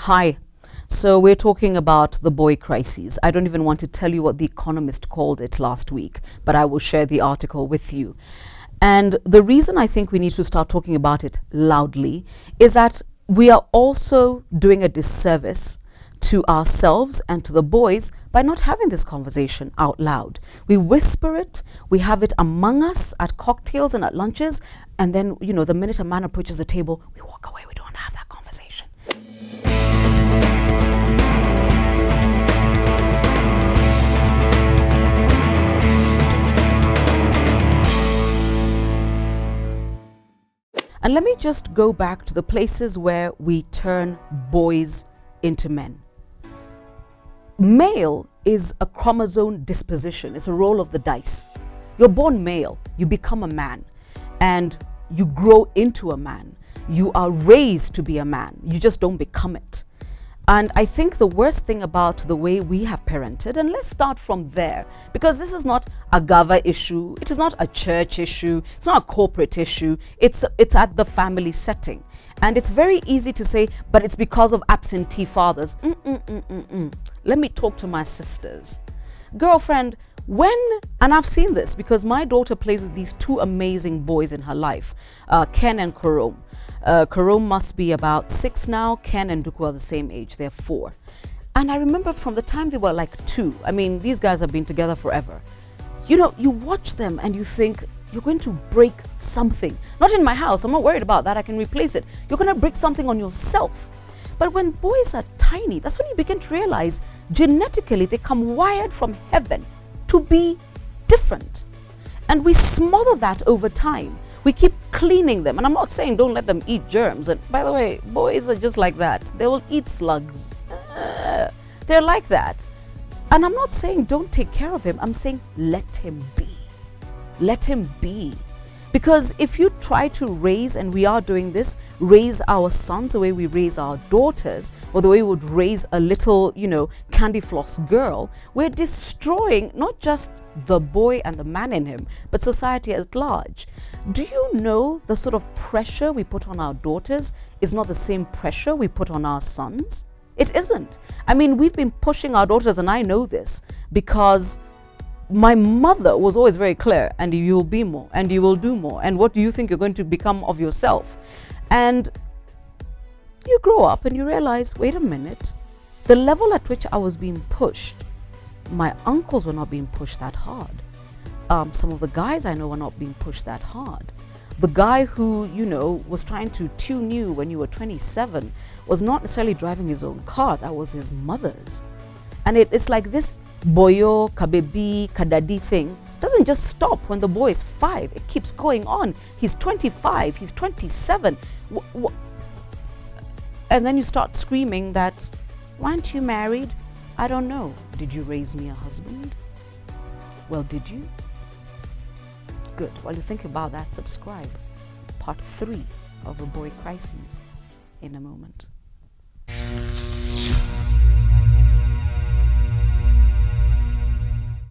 Hi. So we're talking about the boy crises. I don't even want to tell you what The Economist called it last week, but I will share the article with you. And the reason I think we need to start talking about it loudly is that we are also doing a disservice to ourselves and to the boys by not having this conversation out loud. We whisper it, we have it among us at cocktails and at lunches, and then, the minute a man approaches the table, we walk away, we don't have that conversation. And let me just go back to the places where we turn boys into men. Male is a chromosome disposition. It's a roll of the dice. You're born male, you become a man, and you grow into a man. You are raised to be a man. You just don't become it. And I think the worst thing about the way we have parented, and let's start from there, because this is not a Gava issue, it is not a church issue, it's not a corporate issue, it's at the family setting. And it's very easy to say, but it's because of absentee fathers. Let me talk to my sisters. Girlfriend, and I've seen this because my daughter plays with these two amazing boys in her life, Ken and Karom. Karom must be about 6 now. Ken and Duku are the same age. They're 4. And I remember from the time they were like 2. I mean, these guys have been together forever. You watch them and you think, you're going to break something. Not in my house. I'm not worried about that. I can replace it. You're going to break something on yourself. But when boys are tiny, that's when you begin to realize genetically they come wired from heaven to be different. And we smother that over time. We keep cleaning them. And I'm not saying don't let them eat germs. And by the way, boys are just like that. They will eat slugs. They're like that. And I'm not saying don't take care of him. I'm saying let him be. Let him be. Because if you try to raise, and we are doing this, raise our sons the way we raise our daughters, or the way we would raise a little, candy floss girl, we're destroying not just the boy and the man in him, but society at large. Do you know the sort of pressure we put on our daughters is not the same pressure we put on our sons? It isn't. I mean, we've been pushing our daughters, and I know this because my mother was always very clear, and you will be more, and you will do more, and what do you think you're going to become of yourself? And you grow up and you realize, wait a minute, the level at which I was being pushed, my uncles were not being pushed that hard. Some of the guys I know were not being pushed that hard. The guy who, was trying to tune you when you were 27 was not necessarily driving his own car, that was his mother's. And it's like this boyo, kabebi, kadadi thing doesn't just stop when the boy is 5. It keeps going on. He's 25, he's 27. And then you start screaming that, why aren't you married? I don't know. Did you raise me a husband? Well, did you? Good. While you think about that, subscribe. Part 3 of The Boy Crises in a moment.